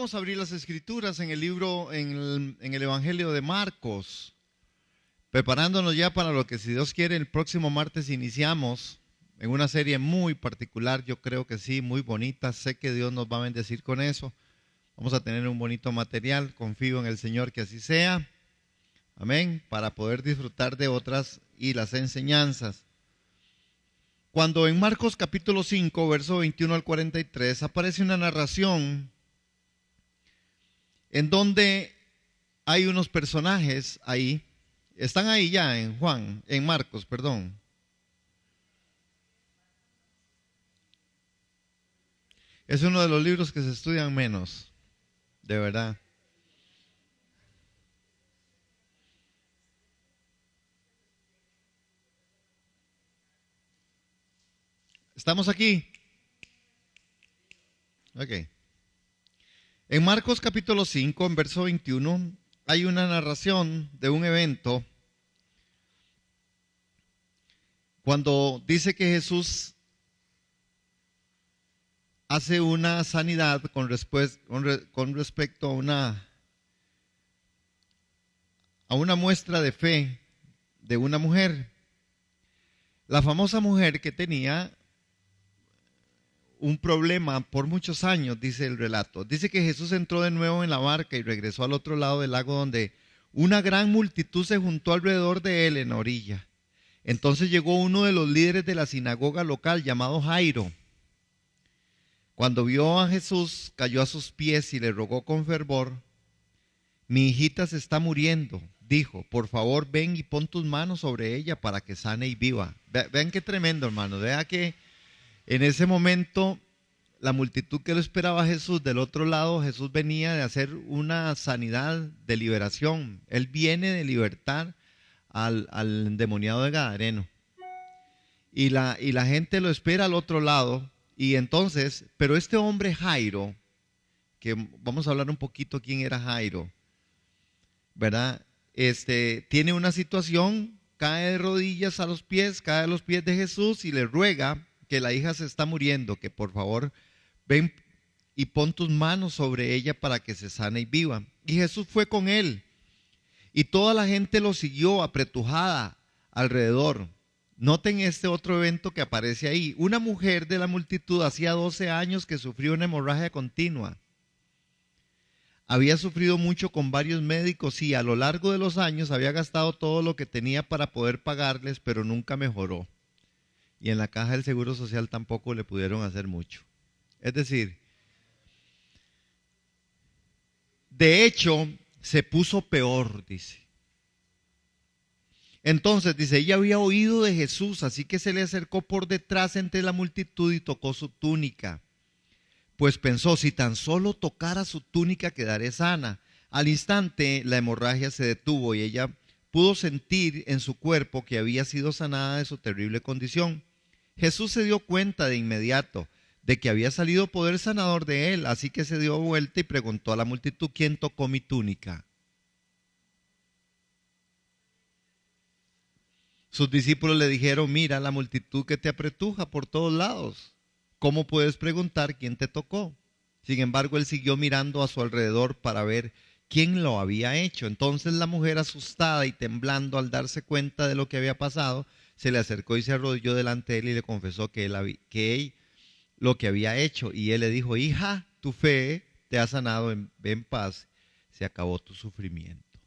Vamos a abrir las escrituras en el libro, en el Evangelio de Marcos, preparándonos ya para lo que, si Dios quiere, el próximo martes iniciamos en una serie muy particular, yo creo que sí, muy bonita. Sé que Dios nos va a bendecir con eso. Vamos a tener un bonito material, confío en el Señor que así sea. Amén, para poder disfrutar de otras y las enseñanzas. Cuando en Marcos capítulo 5, verso 21 al 43, aparece una narración en donde hay unos personajes ahí, están ahí ya en Marcos, perdón. Es uno de los libros que se estudian menos, de verdad. ¿Estamos aquí? Ok. En Marcos capítulo 5, en verso 21, hay una narración de un evento cuando dice que Jesús hace una sanidad con respecto a una muestra de fe de una mujer. La famosa mujer que tenía un problema por muchos años, dice el relato. Dice que Jesús entró de nuevo en la barca y regresó al otro lado del lago, donde una gran multitud se juntó alrededor de él en la orilla. Entonces llegó uno de los líderes de la sinagoga local, llamado Jairo. Cuando vio a Jesús, cayó a sus pies y le rogó con fervor: mi hijita se está muriendo, dijo, por favor ven y pon tus manos sobre ella para que sane y viva. Vean qué tremendo, hermano. Vea que en ese momento la multitud que lo esperaba a Jesús del otro lado, Jesús venía de hacer una sanidad de liberación. Él viene de libertar al endemoniado de Gadareno. Y la gente lo espera al otro lado. Y entonces, pero este hombre Jairo, que vamos a hablar un poquito quién era Jairo, ¿verdad? Tiene una situación, cae de rodillas a los pies, cae a los pies de Jesús y le ruega que la hija se está muriendo, que por favor ven y pon tus manos sobre ella para que se sane y viva. Y Jesús fue con él y toda la gente lo siguió apretujada alrededor. Noten este otro evento que aparece ahí. Una mujer de la multitud hacía 12 años que sufrió una hemorragia continua. Había sufrido mucho con varios médicos y a lo largo de los años había gastado todo lo que tenía para poder pagarles, pero nunca mejoró. Y en la caja del Seguro Social tampoco le pudieron hacer mucho. Es decir, de hecho, se puso peor, dice. Entonces, dice, ella había oído de Jesús, así que se le acercó por detrás entre la multitud y tocó su túnica. Pues pensó, si tan solo tocara su túnica quedaré sana. Al instante la hemorragia se detuvo y ella pudo sentir en su cuerpo que había sido sanada de su terrible condición. Jesús se dio cuenta de inmediato de que había salido poder sanador de él, así que se dio vuelta y preguntó a la multitud: ¿quién tocó mi túnica? Sus discípulos le dijeron: mira la multitud que te apretuja por todos lados. ¿Cómo puedes preguntar quién te tocó? Sin embargo, él siguió mirando a su alrededor para ver quién lo había hecho. Entonces la mujer, asustada y temblando al darse cuenta de lo que había pasado, se le acercó y se arrodilló delante de él y le confesó que él lo que había hecho. Y él le dijo: hija, tu fe te ha sanado, ve en paz, se acabó tu sufrimiento.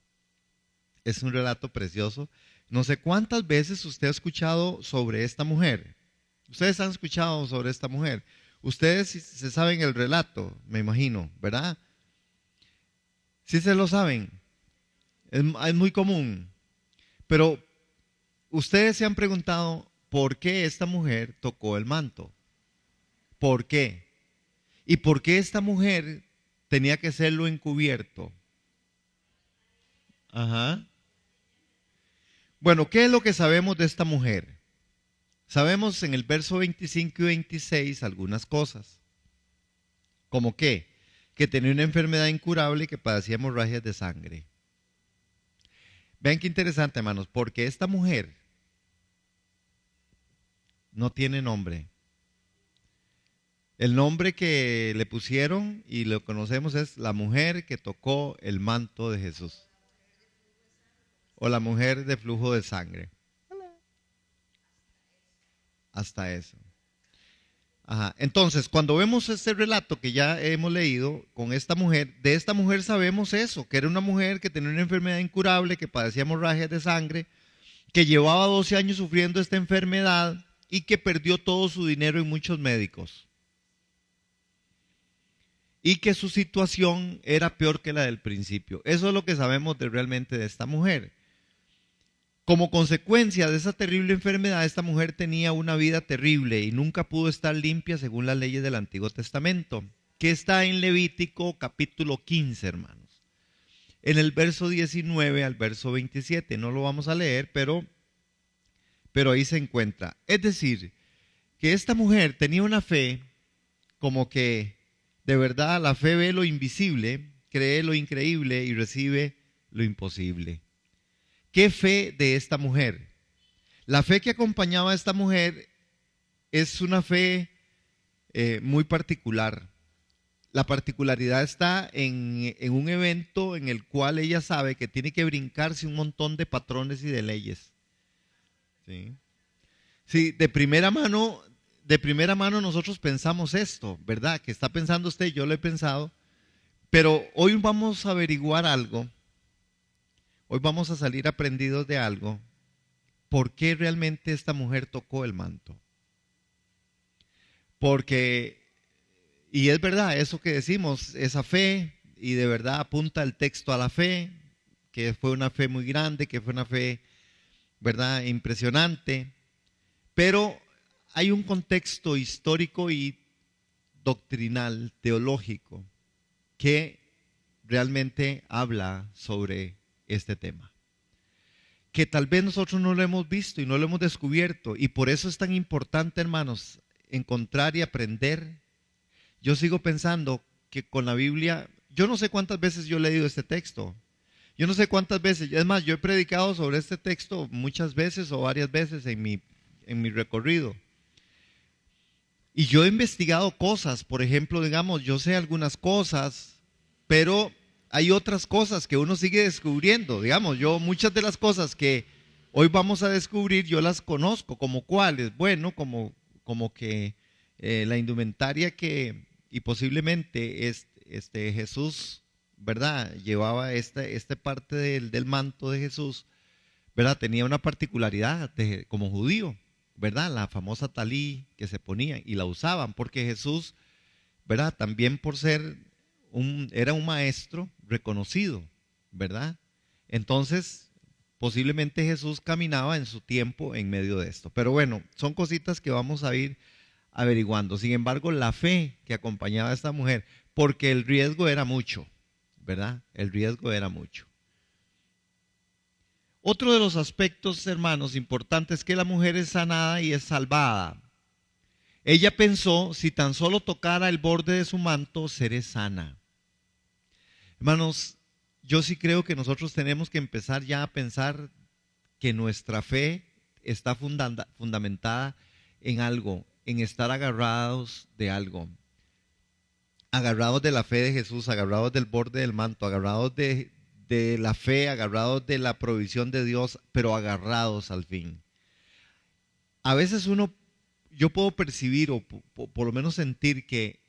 Es un relato precioso. No sé cuántas veces usted ha escuchado sobre esta mujer. Ustedes han escuchado sobre esta mujer. Ustedes se saben el relato, me imagino, ¿verdad? Sí se lo saben. Es muy común. Pero ustedes se han preguntado por qué esta mujer tocó el manto. ¿Por qué? ¿Y por qué esta mujer tenía que serlo encubierto? Ajá. Bueno, ¿qué es lo que sabemos de esta mujer? Sabemos en el verso 25 y 26 algunas cosas. ¿Cómo qué? Que tenía una enfermedad incurable y que padecía hemorragias de sangre. Vean qué interesante, hermanos, porque esta mujer no tiene nombre. El nombre que le pusieron y lo conocemos es la mujer que tocó el manto de Jesús. O la mujer de flujo de sangre. Hasta eso. Ajá. Entonces, cuando vemos este relato que ya hemos leído con esta mujer, de esta mujer sabemos eso, que era una mujer que tenía una enfermedad incurable, que padecía hemorragias de sangre, que llevaba 12 años sufriendo esta enfermedad y que perdió todo su dinero en muchos médicos. Y que su situación era peor que la del principio. Eso es lo que sabemos realmente de esta mujer. Como consecuencia de esa terrible enfermedad, esta mujer tenía una vida terrible y nunca pudo estar limpia según las leyes del Antiguo Testamento, que está en Levítico capítulo 15, hermanos. En el verso 19 al verso 27, no lo vamos a leer, pero ahí se encuentra. Es decir, que esta mujer tenía una fe como que de verdad la fe ve lo invisible, cree lo increíble y recibe lo imposible. ¿Qué fe de esta mujer? La fe que acompañaba a esta mujer es una fe muy particular. La particularidad está en un evento en el cual ella sabe que tiene que brincarse un montón de patrones y de leyes. ¿Sí? Sí, de primera mano nosotros pensamos esto, ¿verdad? Que está pensando usted, yo lo he pensado, pero hoy vamos a averiguar algo. Hoy vamos a salir aprendidos de algo. ¿Por qué realmente esta mujer tocó el manto? Porque, y es verdad, eso que decimos, esa fe, y de verdad apunta el texto a la fe, que fue una fe muy grande, que fue una fe, ¿verdad?, impresionante. Pero hay un contexto histórico y doctrinal, teológico, que realmente habla sobre este tema, que tal vez nosotros no lo hemos visto y no lo hemos descubierto, y por eso es tan importante, hermanos, encontrar y aprender. Yo sigo pensando que con la Biblia, yo no sé cuántas veces yo he leído este texto, yo no sé cuántas veces, es más, yo he predicado sobre este texto muchas veces o varias veces en mi recorrido. Y yo he investigado cosas, por ejemplo, digamos, yo sé algunas cosas, pero hay otras cosas que uno sigue descubriendo. Digamos, yo muchas de las cosas que hoy vamos a descubrir, yo las conozco, como cuáles, bueno, como que la indumentaria que, y posiblemente Jesús, ¿verdad? Llevaba esta parte del manto de Jesús, ¿verdad? Tenía una particularidad como judío, ¿verdad? La famosa talí que se ponían y la usaban, porque Jesús, ¿verdad? También por ser era un maestro reconocido, ¿verdad? Entonces, posiblemente Jesús caminaba en su tiempo en medio de esto. Pero bueno, son cositas que vamos a ir averiguando. Sin embargo, la fe que acompañaba a esta mujer, porque el riesgo era mucho, ¿verdad? El riesgo era mucho. Otro de los aspectos, hermanos, importantes es que la mujer es sanada y es salvada. Ella pensó, si tan solo tocara el borde de su manto, seré sana. Hermanos, yo sí creo que nosotros tenemos que empezar ya a pensar que nuestra fe está fundamentada en algo, en estar agarrados de algo. Agarrados de la fe de Jesús, agarrados del borde del manto, agarrados de la fe, agarrados de la provisión de Dios, pero agarrados al fin. A veces yo puedo percibir o por lo menos sentir que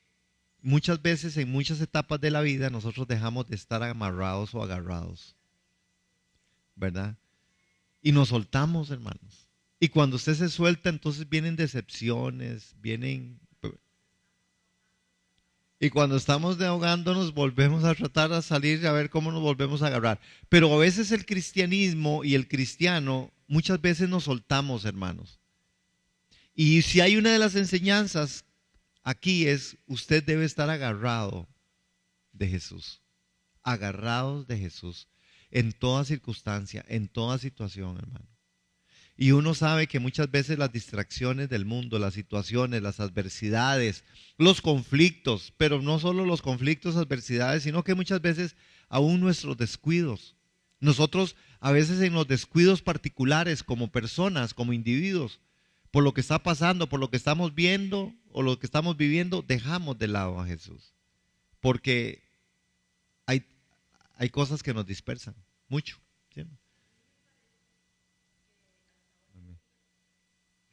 muchas veces en muchas etapas de la vida nosotros dejamos de estar amarrados o agarrados, ¿verdad? Y nos soltamos, hermanos. Y cuando usted se suelta, entonces vienen decepciones, y cuando estamos ahogándonos, volvemos a tratar de salir a ver cómo nos volvemos a agarrar. Pero a veces el cristianismo y el cristiano, muchas veces nos soltamos, hermanos. Y si hay una de las enseñanzas aquí es, usted debe estar agarrado de Jesús. Agarrados de Jesús. En toda circunstancia, en toda situación, hermano. Y uno sabe que muchas veces las distracciones del mundo, las situaciones, las adversidades, los conflictos, pero no solo los conflictos, adversidades, sino que muchas veces aún nuestros descuidos. Nosotros a veces en los descuidos particulares como personas, como individuos, por lo que está pasando, por lo que estamos viendo o lo que estamos viviendo, dejamos de lado a Jesús. Porque hay, hay cosas que nos dispersan mucho. ¿Sí?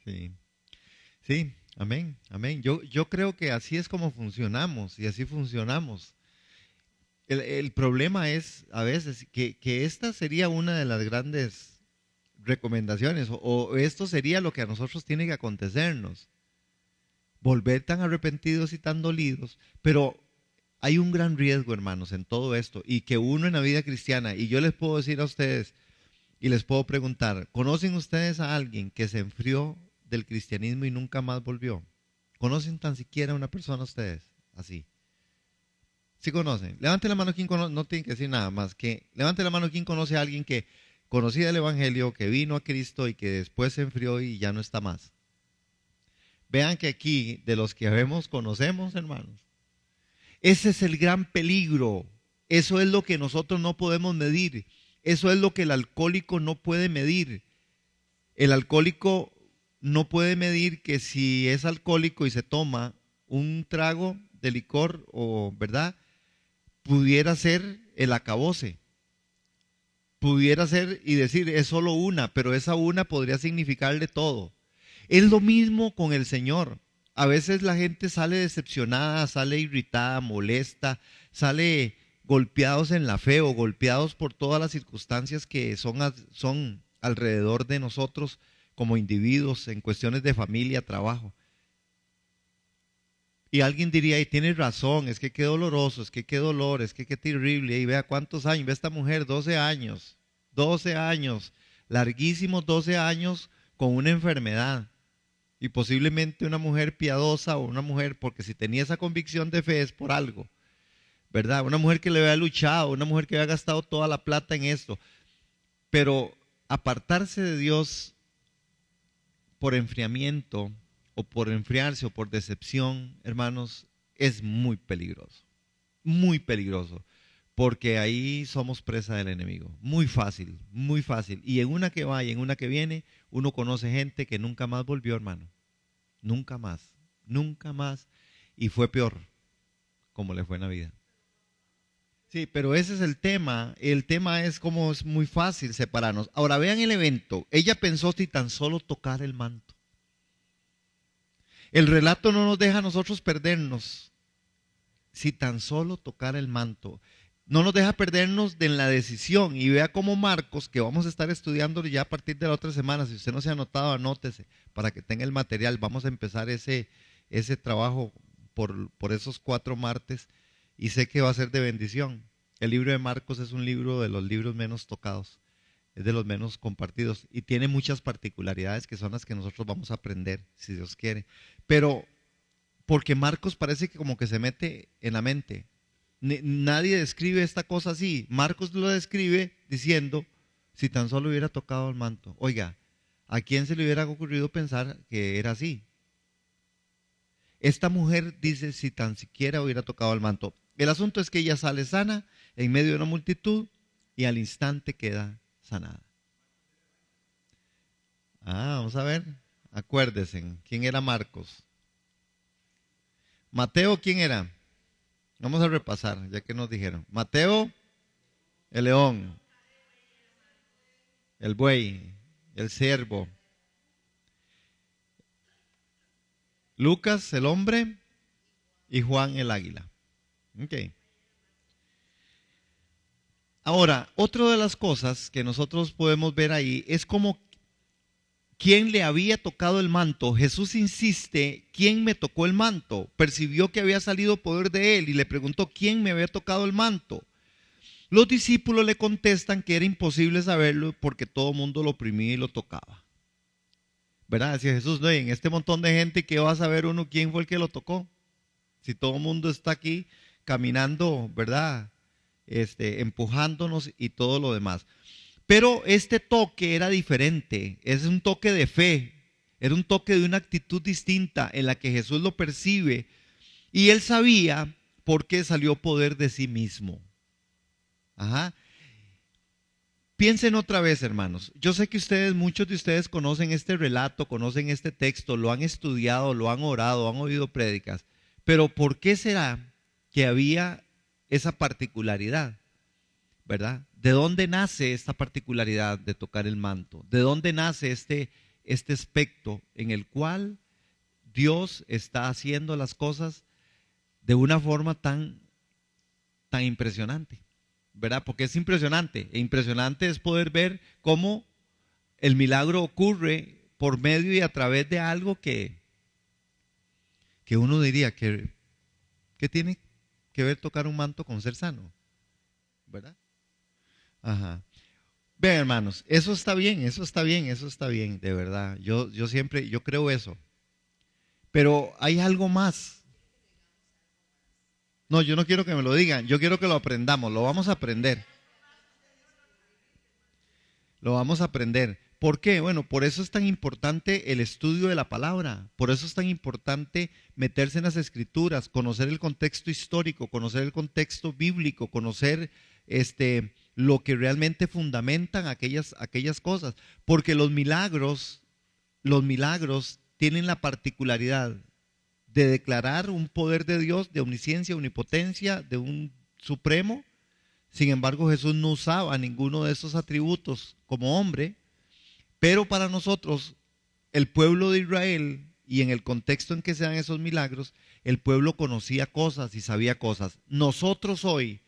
Sí, sí, amén, amén. Yo creo que así es como funcionamos y así funcionamos. El problema es a veces que esta sería una de las grandes recomendaciones o esto sería lo que a nosotros tiene que acontecernos. Volver tan arrepentidos y tan dolidos, pero hay un gran riesgo, hermanos, en todo esto y que uno en la vida cristiana, y yo les puedo decir a ustedes y les puedo preguntar, ¿conocen ustedes a alguien que se enfrió del cristianismo y nunca más volvió? ¿Conocen tan siquiera a una persona ustedes así? ¿Sí conocen? Levante la mano quien conoce, no tienen que decir nada más que, levante la mano quien conoce a alguien que conocía el Evangelio, que vino a Cristo y que después se enfrió y ya no está más. Vean que aquí, de los que vemos, conocemos, hermanos. Ese es el gran peligro. Eso es lo que nosotros no podemos medir. Eso es lo que el alcohólico no puede medir. El alcohólico no puede medir que si es alcohólico y se toma un trago de licor o, ¿verdad? Pudiera ser el acabose. Pudiera ser y decir es solo una, pero esa una podría significarle todo. Es lo mismo con el Señor. A veces la gente sale decepcionada, sale irritada, molesta, sale golpeados en la fe o golpeados por todas las circunstancias que son alrededor de nosotros como individuos en cuestiones de familia, trabajo. Y alguien diría, y tienes razón, es que qué doloroso, es que qué dolor, es que qué terrible. Y vea cuántos años, ve esta mujer, 12 años, larguísimos 12 años con una enfermedad. Y posiblemente una mujer piadosa o una mujer, porque si tenía esa convicción de fe es por algo, ¿verdad? Una mujer que le había luchado, una mujer que había gastado toda la plata en esto. Pero apartarse de Dios por enfriamiento o por enfriarse o por decepción, hermanos, es muy peligroso, porque ahí somos presa del enemigo, muy fácil, muy fácil. Y en una que va y en una que viene, uno conoce gente que nunca más volvió, hermano, nunca más, nunca más, y fue peor, como le fue en la vida. Sí, pero ese es el tema es como es muy fácil separarnos. Ahora vean el evento, ella pensó si tan solo tocar el manto. El relato no nos deja a nosotros perdernos, si tan solo tocar el manto. No nos deja perdernos de la decisión. Y vea cómo Marcos, que vamos a estar estudiando ya a partir de la otra semana, si usted no se ha anotado, anótese para que tenga el material. Vamos a empezar ese trabajo por esos 4 martes y sé que va a ser de bendición. El libro de Marcos es un libro de los libros menos tocados, es de los menos compartidos y tiene muchas particularidades que son las que nosotros vamos a aprender, si Dios quiere. Pero porque Marcos parece que como que se mete en la mente. Nadie describe esta cosa así. Marcos lo describe diciendo, si tan solo hubiera tocado el manto. Oiga, ¿a quién se le hubiera ocurrido pensar que era así? Esta mujer dice, si tan siquiera hubiera tocado el manto. El asunto es que ella sale sana en medio de una multitud y al instante queda sanada. Vamos a ver. Acuérdense, ¿quién era Marcos? Mateo, ¿quién era? Vamos a repasar, ya que nos dijeron. Mateo, el león, el buey, el ciervo. Lucas, el hombre, y Juan, el águila. Ok. Ahora, otra de las cosas que nosotros podemos ver ahí es como quién le había tocado el manto. Jesús insiste, ¿quién me tocó el manto? Percibió que había salido poder de él y le preguntó, ¿quién me había tocado el manto? Los discípulos le contestan que era imposible saberlo porque todo el mundo lo oprimía y lo tocaba. ¿Verdad? Decía Jesús, no, y en este montón de gente, ¿qué va a saber uno quién fue el que lo tocó? Si todo el mundo está aquí caminando, ¿verdad? Empujándonos y todo lo demás. Pero este toque era diferente, es un toque de fe, era un toque de una actitud distinta en la que Jesús lo percibe y él sabía por qué salió poder de sí mismo. Ajá. Piensen otra vez, hermanos. Yo sé que ustedes, muchos de ustedes conocen este relato, conocen este texto, lo han estudiado, lo han orado, han oído prédicas. Pero ¿por qué será que había esa particularidad? ¿Verdad? ¿De dónde nace esta particularidad de tocar el manto? ¿De dónde nace este aspecto en el cual Dios está haciendo las cosas de una forma tan impresionante? ¿Verdad? Porque es impresionante. E impresionante es poder ver cómo el milagro ocurre por medio y a través de algo que uno diría que tiene que ver tocar un manto con ser sano. ¿Verdad? Ajá. Vean, hermanos, eso está bien, eso está bien, eso está bien, de verdad. Yo siempre, yo creo eso. Pero hay algo más. No, yo no quiero que me lo digan, yo quiero que lo aprendamos, lo vamos a aprender. Lo vamos a aprender. ¿Por qué? Bueno, por eso es tan importante el estudio de la palabra, por eso es tan importante meterse en las escrituras, conocer el contexto histórico, conocer el contexto bíblico, conocer lo que realmente fundamentan aquellas cosas, porque los milagros tienen la particularidad de declarar un poder de Dios, de omnisciencia, omnipotencia, de un supremo. Sin embargo, Jesús no usaba ninguno de esos atributos como hombre, pero para nosotros, el pueblo de Israel, y en el contexto en que se dan esos milagros, el pueblo conocía cosas y sabía cosas. Nosotros hoy,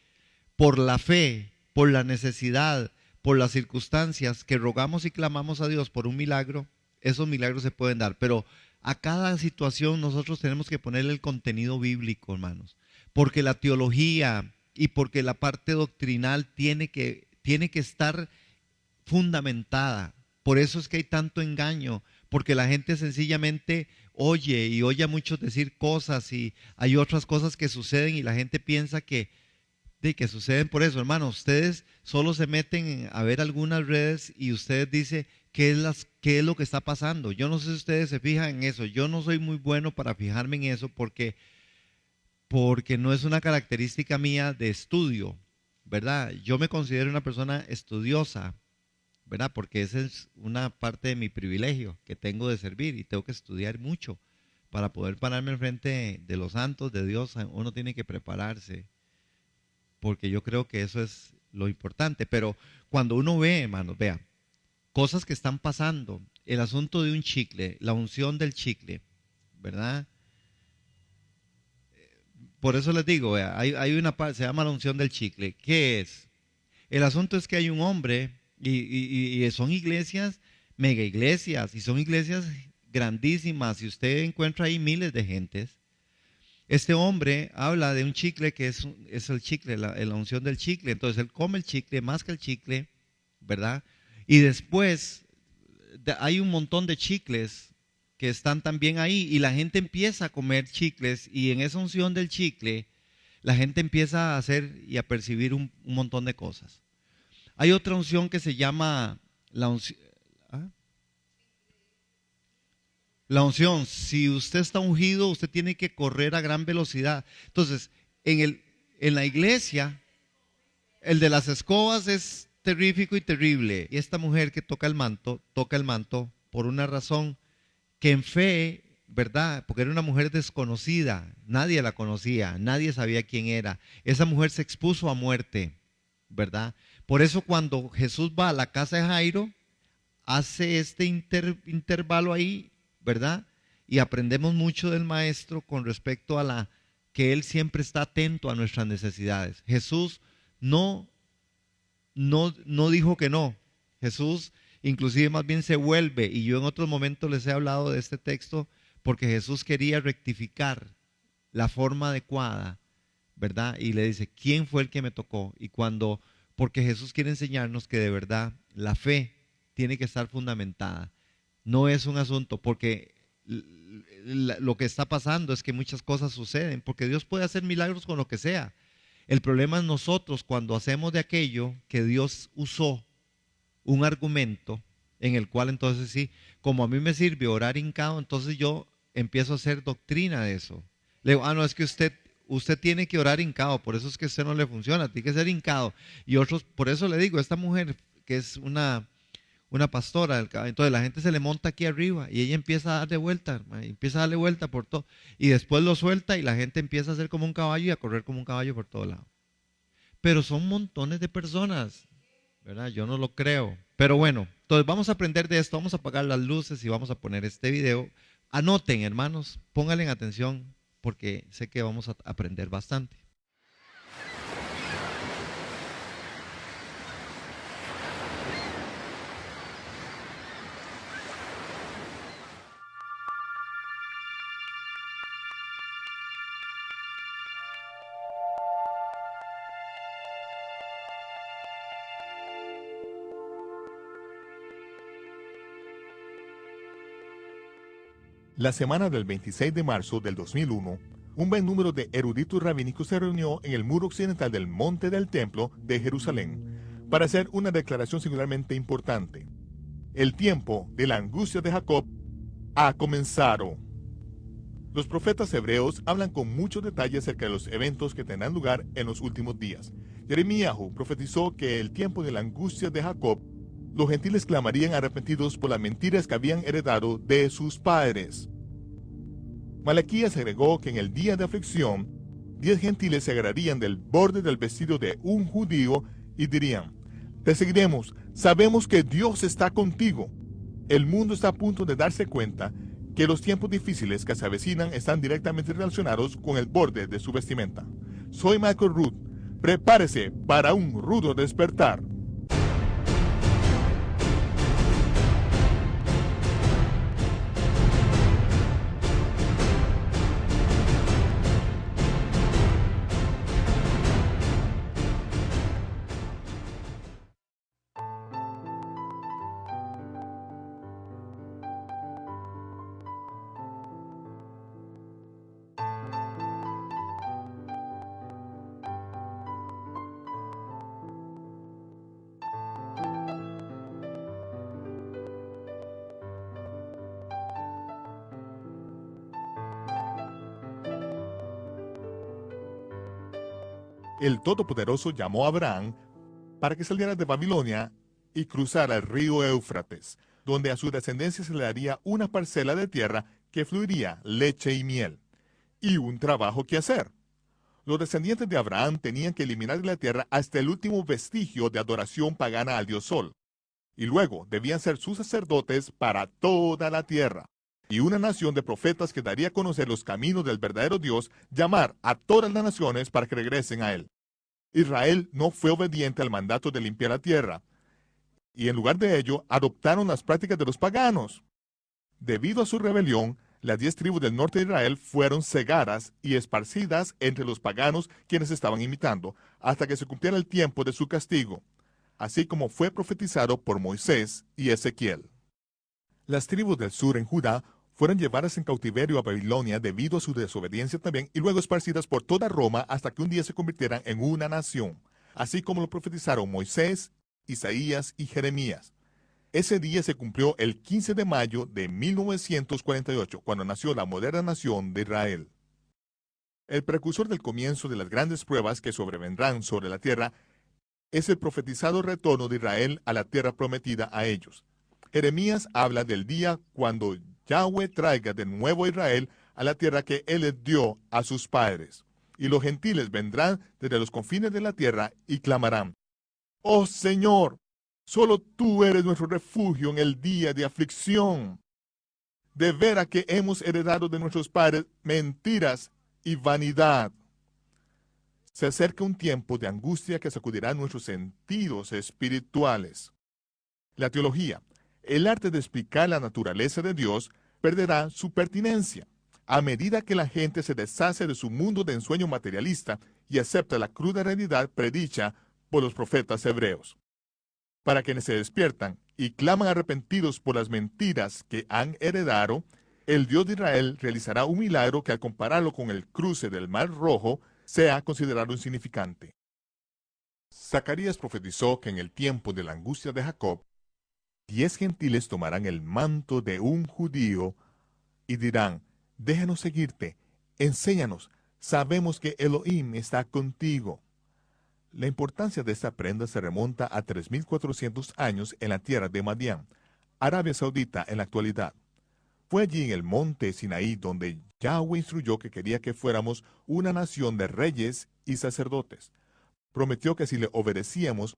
por la fe, por la necesidad, por las circunstancias que rogamos y clamamos a Dios por un milagro, esos milagros se pueden dar. Pero a cada situación nosotros tenemos que ponerle el contenido bíblico, hermanos, porque la teología y porque la parte doctrinal tiene que estar fundamentada. Por eso es que hay tanto engaño, porque la gente sencillamente oye a muchos decir cosas y hay otras cosas que suceden y la gente piensa que suceden por eso. Hermano, ustedes solo se meten a ver algunas redes y ustedes dicen qué es lo que está pasando. Yo no sé si ustedes se fijan en eso. Yo no soy muy bueno para fijarme en eso porque no es una característica mía de estudio, ¿verdad? Yo me considero una persona estudiosa, ¿verdad? Porque esa es una parte de mi privilegio que tengo de servir y tengo que estudiar mucho para poder pararme al frente de los santos, de Dios. Uno tiene que prepararse, porque yo creo que eso es lo importante. Pero cuando uno ve, hermanos, vea, cosas que están pasando, el asunto de un chicle, la unción del chicle, ¿verdad? Por eso les digo, vea, hay una parte, se llama la unción del chicle. ¿Qué es? El asunto es que hay un hombre y son iglesias, mega iglesias, y son iglesias grandísimas, y usted encuentra ahí miles de gentes. Este hombre habla de un chicle que es el chicle, la unción del chicle. Entonces él come el chicle, masca el chicle, ¿verdad? Y después hay un montón de chicles que están también ahí y la gente empieza a comer chicles y en esa unción del chicle la gente empieza a hacer y a percibir un montón de cosas. Hay otra unción que se llama la unción. ¿Ah? La unción, si usted está ungido, usted tiene que correr a gran velocidad. Entonces, en la iglesia, el de las escobas es terrífico y terrible. Y esta mujer que toca el manto por una razón que en fe, ¿verdad? Porque era una mujer desconocida, nadie la conocía, nadie sabía quién era. Esa mujer se expuso a muerte, ¿verdad? Por eso cuando Jesús va a la casa de Jairo, hace este intervalo ahí, ¿verdad? Y aprendemos mucho del maestro con respecto a que él siempre está atento a nuestras necesidades. Jesús no dijo que no. Jesús inclusive más bien se vuelve, y yo en otros momentos les he hablado de este texto, porque Jesús quería rectificar la forma adecuada, ¿verdad? Y le dice, ¿quién fue el que me tocó? Porque Jesús quiere enseñarnos que de verdad la fe tiene que estar fundamentada. No es un asunto, porque lo que está pasando es que muchas cosas suceden, porque Dios puede hacer milagros con lo que sea. El problema es nosotros cuando hacemos de aquello que Dios usó un argumento en el cual entonces sí, como a mí me sirve orar hincado, entonces yo empiezo a hacer doctrina de eso. Le digo, no, es que usted tiene que orar hincado, por eso es que a usted no le funciona, tiene que ser hincado. Y otros, por eso le digo, esta mujer que es una pastora del caballo. Entonces la gente se le monta aquí arriba y ella empieza a darle vuelta, empieza a darle vuelta por todo. Y después lo suelta y la gente empieza a hacer como un caballo y a correr como un caballo por todo lado. Pero son montones de personas, ¿verdad? Yo no lo creo. Pero bueno, entonces vamos a aprender de esto, vamos a apagar las luces y vamos a poner este video. Anoten, hermanos, pónganle atención porque sé que vamos a aprender bastante. La semana del 26 de marzo del 2001, un buen número de eruditos rabínicos se reunió en el muro occidental del Monte del Templo de Jerusalén para hacer una declaración singularmente importante. El tiempo de la angustia de Jacob ha comenzado. Los profetas hebreos hablan con mucho detalle acerca de los eventos que tendrán lugar en los últimos días. Jeremías profetizó que el tiempo de la angustia de Jacob, los gentiles clamarían arrepentidos por las mentiras que habían heredado de sus padres. Malaquías agregó que en el día de aflicción, 10 gentiles se agarrarían del borde del vestido de un judío y dirían: te seguiremos, sabemos que Dios está contigo. El mundo está a punto de darse cuenta que los tiempos difíciles que se avecinan están directamente relacionados con el borde de su vestimenta. Soy Michael Root. Prepárese para un rudo despertar. El Todopoderoso llamó a Abraham para que saliera de Babilonia y cruzara el río Éufrates, donde a su descendencia se le daría una parcela de tierra que fluiría leche y miel, y un trabajo que hacer. Los descendientes de Abraham tenían que eliminar de la tierra hasta el último vestigio de adoración pagana al dios Sol, y luego debían ser sus sacerdotes para toda la tierra. Y una nación de profetas que daría a conocer los caminos del verdadero Dios, llamar a todas las naciones para que regresen a él. Israel no fue obediente al mandato de limpiar la tierra, y en lugar de ello adoptaron las prácticas de los paganos. Debido a su rebelión, las 10 tribus del norte de Israel fueron cegadas y esparcidas entre los paganos quienes estaban imitando, hasta que se cumpliera el tiempo de su castigo, así como fue profetizado por Moisés y Ezequiel. Las tribus del sur en Judá fueron llevadas en cautiverio a Babilonia debido a su desobediencia también, y luego esparcidas por toda Roma hasta que un día se convirtieran en una nación, así como lo profetizaron Moisés, Isaías y Jeremías. Ese día se cumplió el 15 de mayo de 1948, cuando nació la moderna nación de Israel. El precursor del comienzo de las grandes pruebas que sobrevendrán sobre la tierra es el profetizado retorno de Israel a la tierra prometida a ellos. Jeremías habla del día cuando Yahweh traiga de nuevo a Israel a la tierra que Él les dio a sus padres. Y los gentiles vendrán desde los confines de la tierra y clamarán: ¡Oh Señor! Solo tú eres nuestro refugio en el día de aflicción. De veras que hemos heredado de nuestros padres mentiras y vanidad. Se acerca un tiempo de angustia que sacudirá nuestros sentidos espirituales. La teología, el arte de explicar la naturaleza de Dios, perderá su pertinencia a medida que la gente se deshace de su mundo de ensueño materialista y acepta la cruda realidad predicha por los profetas hebreos. Para quienes se despiertan y claman arrepentidos por las mentiras que han heredado, el Dios de Israel realizará un milagro que, al compararlo con el cruce del Mar Rojo, sea considerado insignificante. Zacarías profetizó que en el tiempo de la angustia de Jacob, 10 gentiles tomarán el manto de un judío y dirán: déjanos seguirte, enséñanos, sabemos que Elohim está contigo. La importancia de esta prenda se remonta a 3.400 años en la tierra de Madián, Arabia Saudita en la actualidad. Fue allí en el monte Sinaí donde Yahweh instruyó que quería que fuéramos una nación de reyes y sacerdotes. Prometió que si le obedecíamos,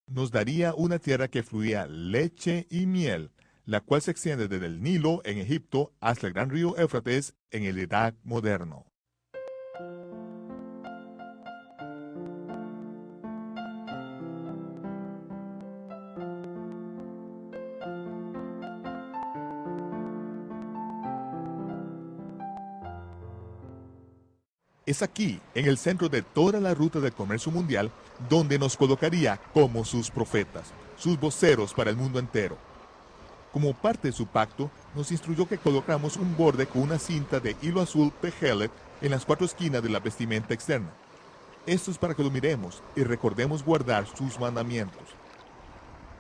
nos daría una tierra que fluía leche y miel, la cual se extiende desde el Nilo en Egipto hasta el gran río Éufrates en el Irak moderno. Es aquí, en el centro de toda la ruta del comercio mundial, donde nos colocaría como sus profetas, sus voceros para el mundo entero. Como parte de su pacto, nos instruyó que colocáramos un borde con una cinta de hilo azul tejelet en las 4 esquinas de la vestimenta externa. Esto es para que lo miremos y recordemos guardar sus mandamientos.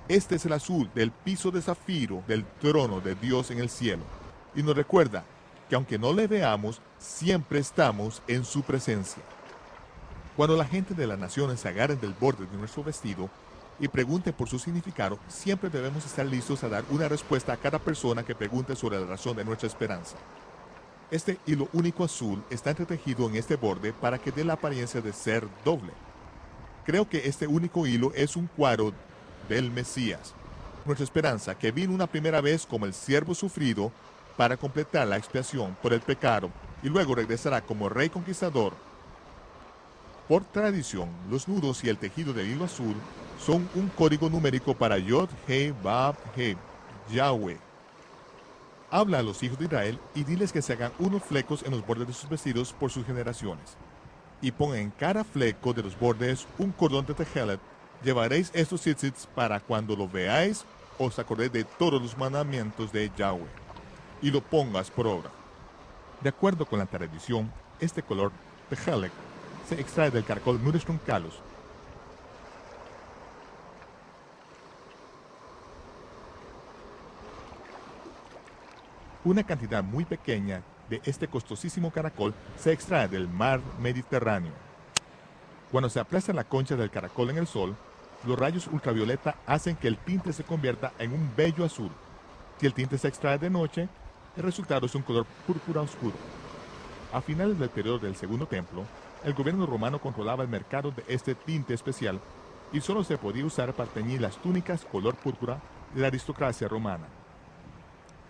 Este es el azul del piso de zafiro del trono de Dios en el cielo, y nos recuerda que aunque no le veamos, siempre estamos en su presencia. Cuando la gente de las naciones se agarren del borde de nuestro vestido y pregunten por su significado, siempre debemos estar listos a dar una respuesta a cada persona que pregunte sobre la razón de nuestra esperanza. Este hilo único azul está entretejido en este borde para que dé la apariencia de ser doble. Creo que este único hilo es un cuadro del Mesías, nuestra esperanza, que vino una primera vez como el siervo sufrido para completar la expiación por el pecado y luego regresará como rey conquistador. Por tradición, los nudos y el tejido del hilo azul son un código numérico para Yod, He, Bab, He, Yahweh. Habla a los hijos de Israel y diles que se hagan unos flecos en los bordes de sus vestidos por sus generaciones. Y pongan en cada fleco de los bordes un cordón de tejelet. Llevaréis estos tzitzits para cuando lo veáis, os acordéis de todos los mandamientos de Yahweh y lo pongas por obra. De acuerdo con la tradición, este color tejelek se extrae del caracol Nudus truncalus. Una cantidad muy pequeña de este costosísimo caracol se extrae del mar Mediterráneo. Cuando se aplasta la concha del caracol en el sol, los rayos ultravioleta hacen que el tinte se convierta en un bello azul. Si el tinte se extrae de noche, el resultado es un color púrpura oscuro. A finales del periodo del Segundo Templo, el gobierno romano controlaba el mercado de este tinte especial y solo se podía usar para teñir las túnicas color púrpura de la aristocracia romana.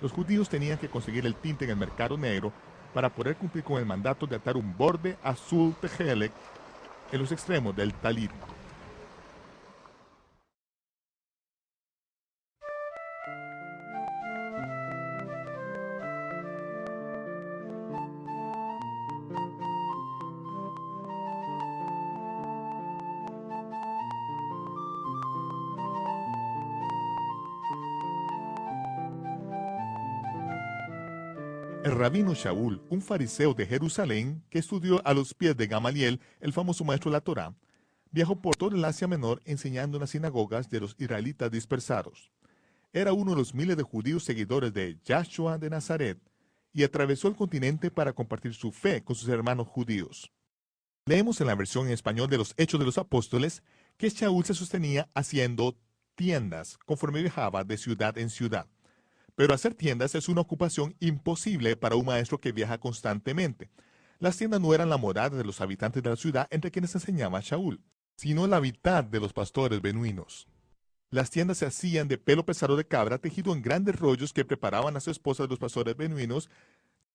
Los judíos tenían que conseguir el tinte en el mercado negro para poder cumplir con el mandato de atar un borde azul tejelek en los extremos del talit. El rabino Shaul, un fariseo de Jerusalén que estudió a los pies de Gamaliel, el famoso maestro de la Torá, viajó por todo el Asia Menor enseñando en las sinagogas de los israelitas dispersados. Era uno de los miles de judíos seguidores de Yahshua de Nazaret y atravesó el continente para compartir su fe con sus hermanos judíos. Leemos en la versión en español de los Hechos de los Apóstoles que Shaul se sostenía haciendo tiendas conforme viajaba de ciudad en ciudad. Pero hacer tiendas es una ocupación imposible para un maestro que viaja constantemente. Las tiendas no eran la morada de los habitantes de la ciudad entre quienes enseñaba Shaul, sino el hábitat de los pastores beduinos. Las tiendas se hacían de pelo pesado de cabra tejido en grandes rollos que preparaban las esposas de los pastores beduinos.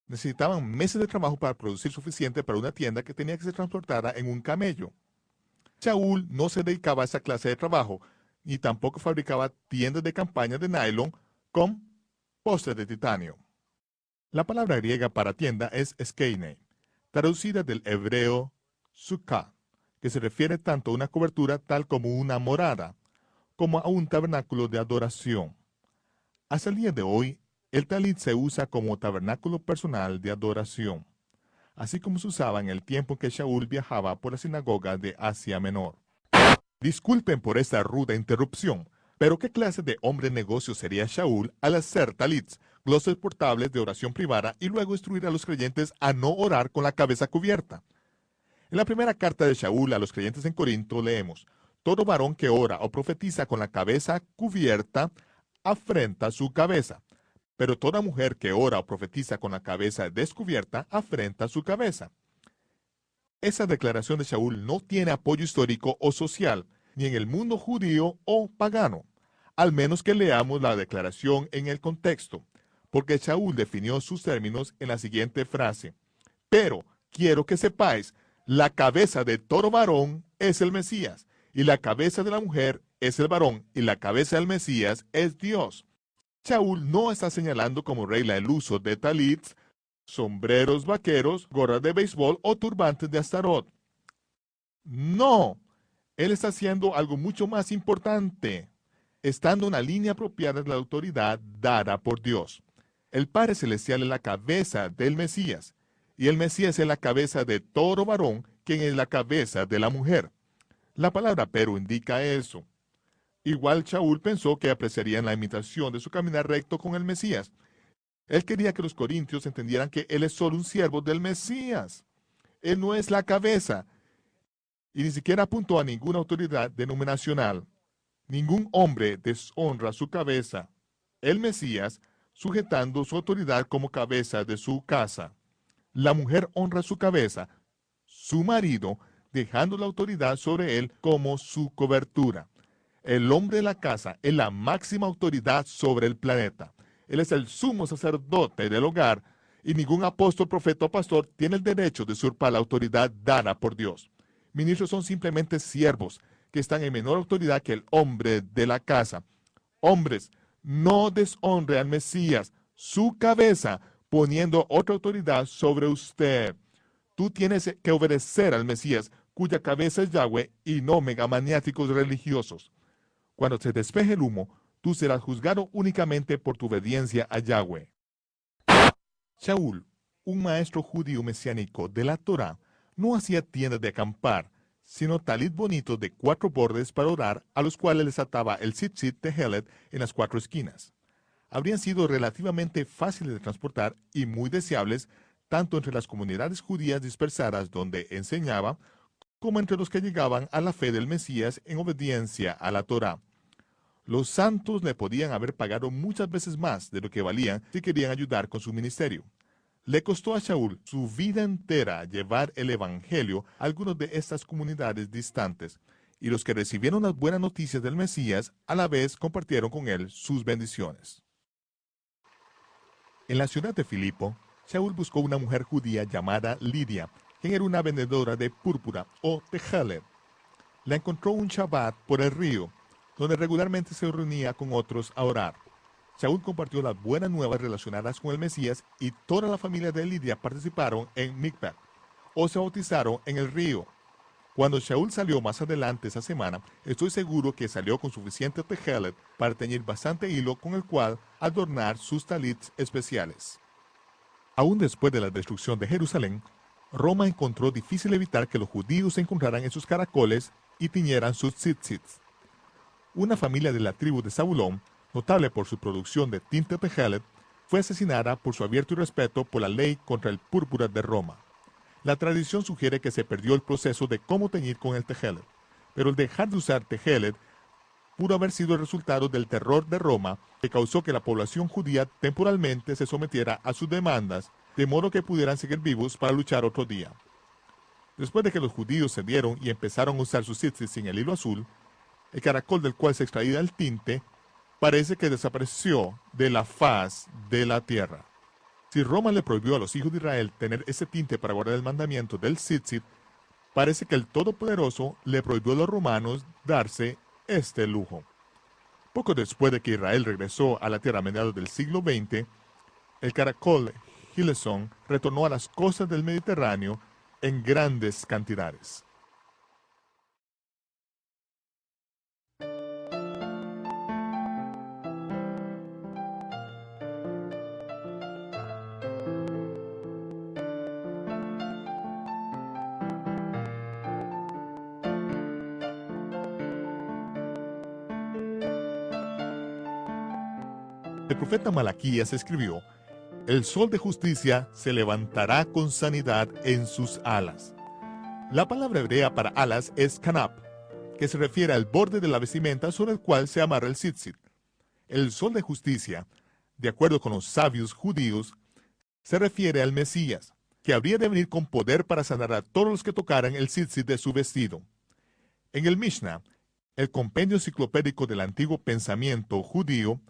Necesitaban meses de trabajo para producir suficiente para una tienda que tenía que ser transportada en un camello. Shaul no se dedicaba a esa clase de trabajo, ni tampoco fabricaba tiendas de campaña de nylon con postes de titanio. La palabra griega para tienda es skeine, traducida del hebreo sukkah, que se refiere tanto a una cobertura tal como una morada, como a un tabernáculo de adoración. Hasta el día de hoy, el talit se usa como tabernáculo personal de adoración, así como se usaba en el tiempo en que Shaul viajaba por la sinagoga de Asia Menor. Disculpen por esta ruda interrupción, pero ¿qué clase de hombre de negocio sería Shaul al hacer talits, glosas portables de oración privada y luego instruir a los creyentes a no orar con la cabeza cubierta? En la primera carta de Shaul a los creyentes en Corinto leemos: todo varón que ora o profetiza con la cabeza cubierta afrenta su cabeza, pero toda mujer que ora o profetiza con la cabeza descubierta afrenta su cabeza. Esa declaración de Shaul no tiene apoyo histórico o social, ni en el mundo judío o pagano, al menos que leamos la declaración en el contexto, porque Shaul definió sus términos en la siguiente frase: pero quiero que sepáis, la cabeza de todo varón es el Mesías, y la cabeza de la mujer es el varón, y la cabeza del Mesías es Dios. Shaul no está señalando como regla el uso de talits, sombreros vaqueros, gorras de béisbol o turbantes de Astarot. No, él está haciendo algo mucho más importante, estando en la línea apropiada de la autoridad dada por Dios. El Padre Celestial es la cabeza del Mesías, y el Mesías es la cabeza de todo varón, quien es la cabeza de la mujer. La palabra pero indica eso. Igual Shaul pensó que apreciarían la imitación de su caminar recto con el Mesías. Él quería que los corintios entendieran que él es solo un siervo del Mesías. Él no es la cabeza. Y ni siquiera apuntó a ninguna autoridad denominacional. Ningún hombre deshonra su cabeza. El Mesías, sujetando su autoridad como cabeza de su casa. La mujer honra su cabeza, su marido, dejando la autoridad sobre él como su cobertura. El hombre de la casa es la máxima autoridad sobre el planeta. Él es el sumo sacerdote del hogar, y ningún apóstol, profeta o pastor tiene el derecho de usurpar la autoridad dada por Dios. Ministros son simplemente siervos que están en menor autoridad que el hombre de la casa. Hombres, no deshonre al Mesías, su cabeza, poniendo otra autoridad sobre usted. Tú tienes que obedecer al Mesías, cuya cabeza es Yahweh, y no megamaniáticos religiosos. Cuando se despeje el humo, tú serás juzgado únicamente por tu obediencia a Yahweh. Shaul, un maestro judío mesiánico de la Torá, no hacía tiendas de acampar, sino talit bonitos de 4 bordes para orar, a los cuales les ataba el tzitzit tehelet en las 4 esquinas. Habrían sido relativamente fáciles de transportar y muy deseables, tanto entre las comunidades judías dispersadas donde enseñaba, como entre los que llegaban a la fe del Mesías en obediencia a la Torá. Los santos le podían haber pagado muchas veces más de lo que valían si querían ayudar con su ministerio. Le costó a Shaul su vida entera llevar el evangelio a algunas de estas comunidades distantes, y los que recibieron las buenas noticias del Mesías a la vez compartieron con él sus bendiciones. En la ciudad de Filipo, Shaul buscó una mujer judía llamada Lidia, quien era una vendedora de púrpura o tehelet. La encontró un Shabbat por el río, donde regularmente se reunía con otros a orar. Shaul compartió las buenas nuevas relacionadas con el Mesías, y toda la familia de Lidia participaron en Mikvah, o se bautizaron en el río. Cuando Shaul salió más adelante esa semana, estoy seguro que salió con suficiente tehelet para teñir bastante hilo con el cual adornar sus talits especiales. Aún después de la destrucción de Jerusalén, Roma encontró difícil evitar que los judíos se encontraran en sus caracoles y tiñeran sus tzitzits. Una familia de la tribu de Zabulón, notable por su producción de tinte tehelet, fue asesinada por su abierto irrespeto por la ley contra el púrpura de Roma. La tradición sugiere que se perdió el proceso de cómo teñir con el tehelet, pero el dejar de usar tehelet pudo haber sido el resultado del terror de Roma, que causó que la población judía temporalmente se sometiera a sus demandas, de modo que pudieran seguir vivos para luchar otro día. Después de que los judíos cedieron y empezaron a usar sus tzitzit sin el hilo azul, el caracol del cual se extraía el tinte parece que desapareció de la faz de la tierra. Si Roma le prohibió a los hijos de Israel tener ese tinte para guardar el mandamiento del tzitzit, parece que el Todopoderoso le prohibió a los romanos darse este lujo. Poco después de que Israel regresó a la tierra a mediados del siglo XX, el caracol Hillesong retornó a las costas del Mediterráneo en grandes cantidades. El profeta Malaquías escribió: el sol de justicia se levantará con sanidad en sus alas. La palabra hebrea para alas es kanap, que se refiere al borde de la vestimenta sobre el cual se amarra el tzitzit. El sol de justicia, de acuerdo con los sabios judíos, se refiere al Mesías, que habría de venir con poder para sanar a todos los que tocaran el tzitzit de su vestido. En el Mishnah, el compendio enciclopédico del antiguo pensamiento judío,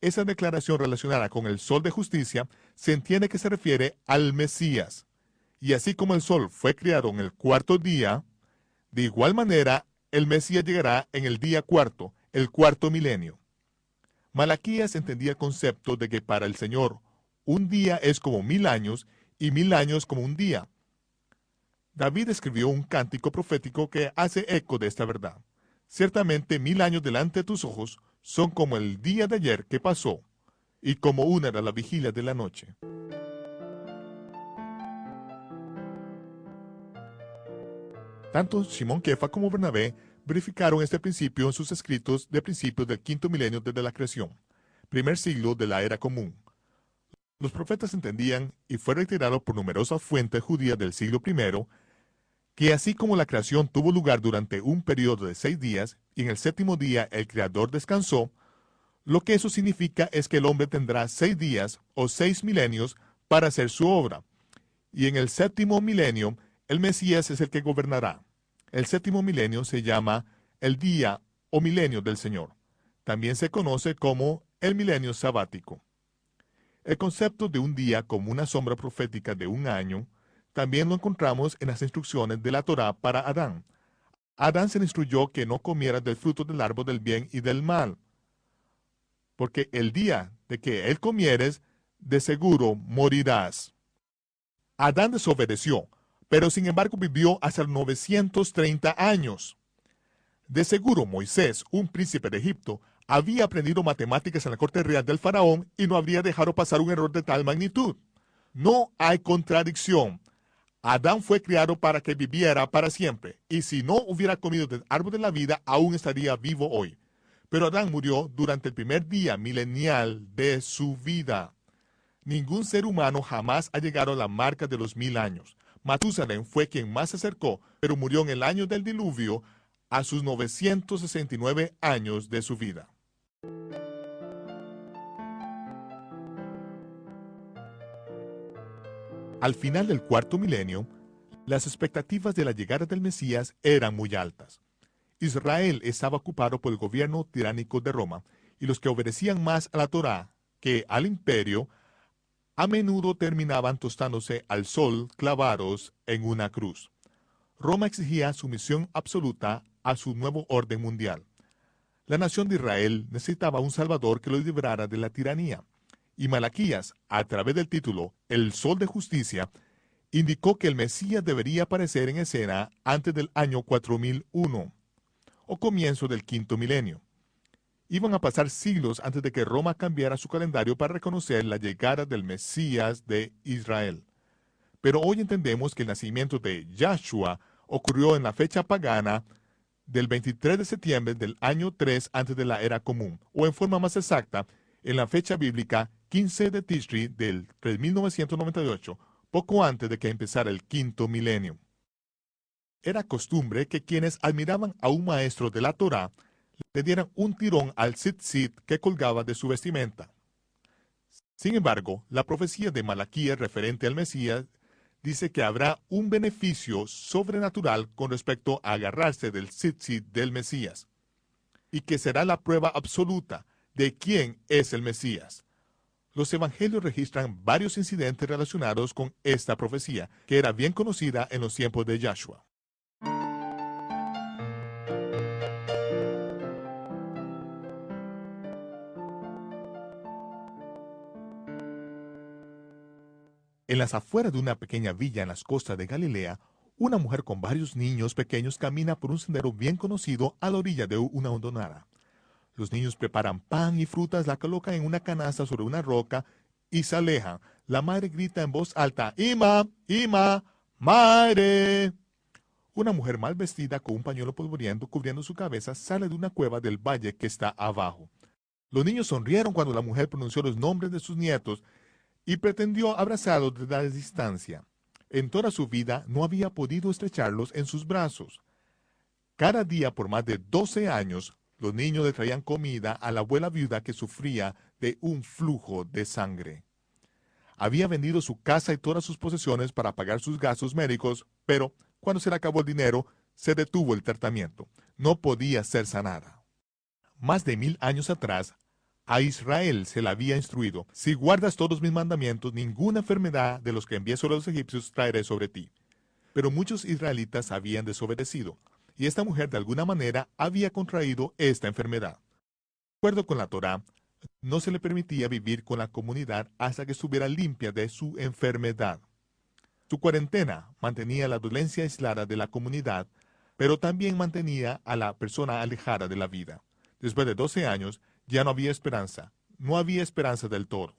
esa declaración relacionada con el sol de justicia se entiende que se refiere al Mesías. Y así como el sol fue creado en el cuarto día, de igual manera el Mesías llegará en el día cuarto, el cuarto milenio. Malaquías entendía el concepto de que para el Señor un día es como 1000 años y 1000 años como un día. David escribió un cántico profético que hace eco de esta verdad. Ciertamente 1000 años delante de tus ojos son como el día de ayer que pasó, y como una era la vigilia de la noche. Tanto Simón Kefa como Bernabé verificaron este principio en sus escritos de principios del quinto milenio desde la creación, primer siglo de la era común. Los profetas entendían, y fue reiterado por numerosas fuentes judías del siglo I, que así como la creación tuvo lugar durante un periodo de 6 días, y en el séptimo día el Creador descansó, lo que eso significa es que el hombre tendrá 6 días o 6 milenios para hacer su obra, y en el séptimo milenio el Mesías es el que gobernará. El séptimo milenio se llama el día o milenio del Señor. También se conoce como el milenio sabático. El concepto de un día como una sombra profética de un año también lo encontramos en las instrucciones de la Torá para Adán. Adán se le instruyó que no comiera del fruto del árbol del bien y del mal, porque el día de que él comieres, de seguro morirás. Adán desobedeció, pero sin embargo vivió hasta 930 años. De seguro Moisés, un príncipe de Egipto, había aprendido matemáticas en la corte real del faraón y no habría dejado pasar un error de tal magnitud. No hay contradicción. Adán fue criado para que viviera para siempre, y si no hubiera comido del árbol de la vida, aún estaría vivo hoy. Pero Adán murió durante el primer día milenial de su vida. Ningún ser humano jamás ha llegado a la marca de los 1000 años. Matusalén fue quien más se acercó, pero murió en el año del diluvio a sus 969 años de su vida. Al final del cuarto milenio, las expectativas de la llegada del Mesías eran muy altas. Israel estaba ocupado por el gobierno tiránico de Roma, y los que obedecían más a la Torá que al imperio, a menudo terminaban tostándose al sol clavados en una cruz. Roma exigía sumisión absoluta a su nuevo orden mundial. La nación de Israel necesitaba un Salvador que los librara de la tiranía, y Malaquías, a través del título El Sol de Justicia, indicó que el Mesías debería aparecer en escena antes del año 4001, o comienzo del quinto milenio. Iban a pasar siglos antes de que Roma cambiara su calendario para reconocer la llegada del Mesías de Israel. Pero hoy entendemos que el nacimiento de Yahshua ocurrió en la fecha pagana del 23 de septiembre del año 3 antes de la era común, o en forma más exacta, en la fecha bíblica 15 de Tishri del 3998, poco antes de que empezara el quinto milenio. Era costumbre que quienes admiraban a un maestro de la Torá le dieran un tirón al tzitzit que colgaba de su vestimenta. Sin embargo, la profecía de Malaquías referente al Mesías dice que habrá un beneficio sobrenatural con respecto a agarrarse del tzitzit del Mesías, y que será la prueba absoluta de quién es el Mesías. Los evangelios registran varios incidentes relacionados con esta profecía, que era bien conocida en los tiempos de Yahshua. En las afueras de una pequeña villa en las costas de Galilea, una mujer con varios niños pequeños camina por un sendero bien conocido a la orilla de una hondonada. Los niños preparan pan y frutas, la colocan en una canasta sobre una roca y se alejan. La madre grita en voz alta, «Ima, Ima, madre». Una mujer mal vestida con un pañuelo polvoriento cubriendo su cabeza sale de una cueva del valle que está abajo. Los niños sonrieron cuando la mujer pronunció los nombres de sus nietos y pretendió abrazarlos desde la distancia. En toda su vida no había podido estrecharlos en sus brazos. Cada día por más de 12 años, los niños le traían comida a la abuela viuda que sufría de un flujo de sangre. Había vendido su casa y todas sus posesiones para pagar sus gastos médicos, pero cuando se le acabó el dinero, se detuvo el tratamiento. No podía ser sanada. Más de 1000 años atrás, a Israel se le había instruido: si guardas todos mis mandamientos, ninguna enfermedad de los que envié sobre los egipcios traeré sobre ti. Pero muchos israelitas habían desobedecido, y esta mujer de alguna manera había contraído esta enfermedad. De acuerdo con la Torá, no se le permitía vivir con la comunidad hasta que estuviera limpia de su enfermedad. Su cuarentena mantenía la dolencia aislada de la comunidad, pero también mantenía a la persona alejada de la vida. Después de 12 años, ya no había esperanza. No había esperanza del todo.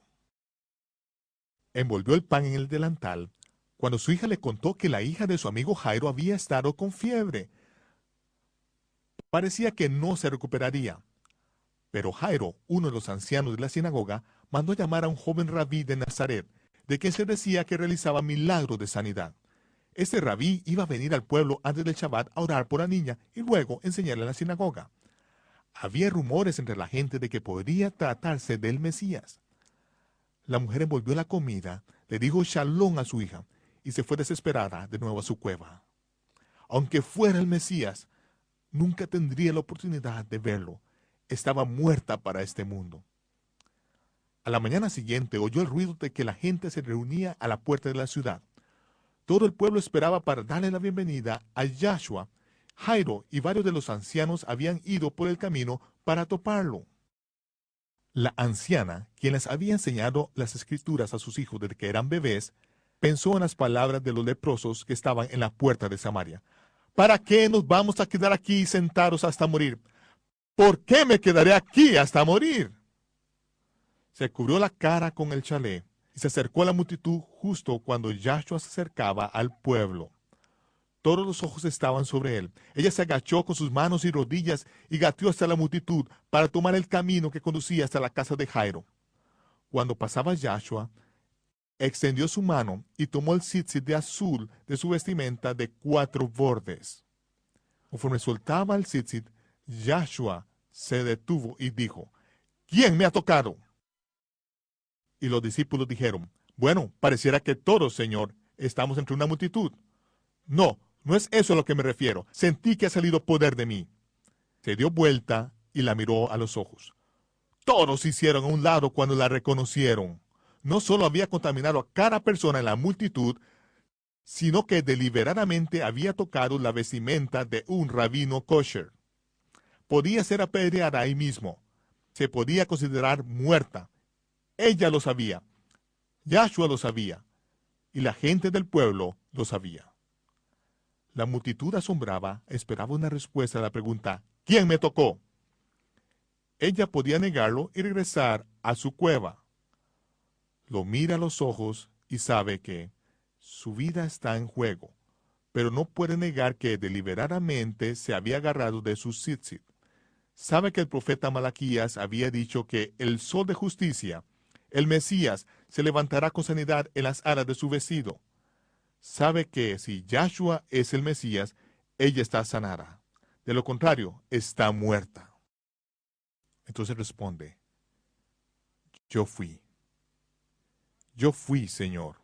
Envolvió el pan en el delantal cuando su hija le contó que la hija de su amigo Jairo había estado con fiebre. Parecía que no se recuperaría. Pero Jairo, uno de los ancianos de la sinagoga, mandó llamar a un joven rabí de Nazaret, de quien se decía que realizaba milagros de sanidad. Este rabí iba a venir al pueblo antes del Shabbat a orar por la niña y luego enseñarle en la sinagoga. Había rumores entre la gente de que podría tratarse del Mesías. La mujer envolvió la comida, le dijo shalom a su hija y se fue desesperada de nuevo a su cueva. Aunque fuera el Mesías, nunca tendría la oportunidad de verlo. Estaba muerta para este mundo. A la mañana siguiente oyó el ruido de que la gente se reunía a la puerta de la ciudad. Todo el pueblo esperaba para darle la bienvenida a Yahshua. Jairo y varios de los ancianos habían ido por el camino para toparlo. La anciana, quien les había enseñado las escrituras a sus hijos desde que eran bebés, pensó en las palabras de los leprosos que estaban en la puerta de Samaria. ¿Para qué nos vamos a quedar aquí sentados hasta morir? ¿Por qué me quedaré aquí hasta morir? Se cubrió la cara con el chalé y se acercó a la multitud justo cuando Yahshua se acercaba al pueblo. Todos los ojos estaban sobre él. Ella se agachó con sus manos y rodillas y gateó hasta la multitud para tomar el camino que conducía hasta la casa de Jairo. Cuando pasaba Yahshua, extendió su mano y tomó el tzitzit de azul de su vestimenta de 4 bordes. Conforme soltaba el tzitzit, Yahshua se detuvo y dijo: ¿Quién me ha tocado? Y los discípulos dijeron: bueno, pareciera que todos, Señor, estamos entre una multitud. No, no es eso a lo que me refiero. Sentí que ha salido poder de mí. Se dio vuelta y la miró a los ojos. Todos se hicieron a un lado cuando la reconocieron. No solo había contaminado a cada persona en la multitud, sino que deliberadamente había tocado la vestimenta de un rabino kosher. Podía ser apedreada ahí mismo. Se podía considerar muerta. Ella lo sabía. Yahshua lo sabía. Y la gente del pueblo lo sabía. La multitud asombrada esperaba una respuesta a la pregunta: ¿quién me tocó? Ella podía negarlo y regresar a su cueva. Lo mira a los ojos y sabe que su vida está en juego, pero no puede negar que deliberadamente se había agarrado de su tzitzit. Sabe que el profeta Malaquías había dicho que el sol de justicia, el Mesías, se levantará con sanidad en las alas de su vestido. Sabe que si Yahshua es el Mesías, ella está sanada. De lo contrario, está muerta. Entonces responde: yo fui. Yo fui, Señor.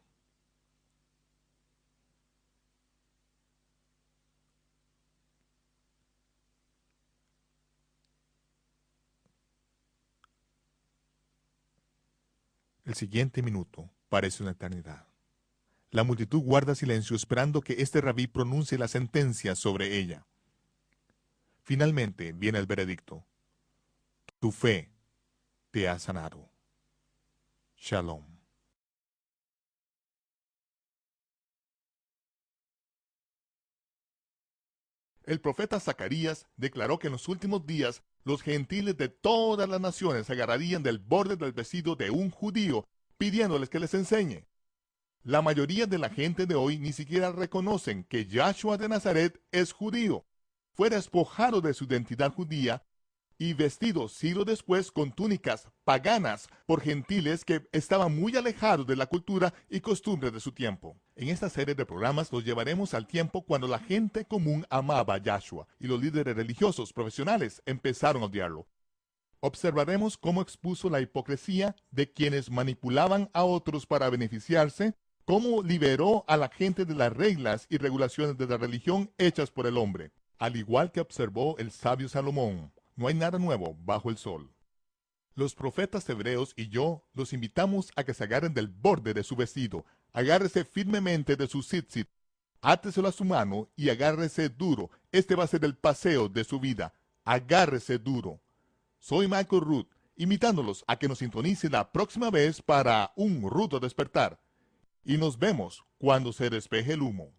El siguiente minuto parece una eternidad. La multitud guarda silencio esperando que este rabí pronuncie la sentencia sobre ella. Finalmente viene el veredicto: tu fe te ha sanado. Shalom. El profeta Zacarías declaró que en los últimos días los gentiles de todas las naciones se agarrarían del borde del vestido de un judío, pidiéndoles que les enseñe. La mayoría de la gente de hoy ni siquiera reconocen que Yahshua de Nazaret es judío. Fue despojado de su identidad judía y vestido siglos después con túnicas paganas por gentiles que estaban muy alejados de la cultura y costumbres de su tiempo. En esta serie de programas los llevaremos al tiempo cuando la gente común amaba a Yahshua y los líderes religiosos profesionales empezaron a odiarlo. Observaremos cómo expuso la hipocresía de quienes manipulaban a otros para beneficiarse, cómo liberó a la gente de las reglas y regulaciones de la religión hechas por el hombre. Al igual que observó el sabio Salomón, no hay nada nuevo bajo el sol. Los profetas hebreos y yo los invitamos a que se agarren del borde de su vestido, agárrese firmemente de su tzitzit, áteselo a su mano y agárrese duro. Este va a ser el paseo de su vida. Agárrese duro. Soy Michael Root, invitándolos a que nos sintonicen la próxima vez para un rudo despertar. Y nos vemos cuando se despeje el humo.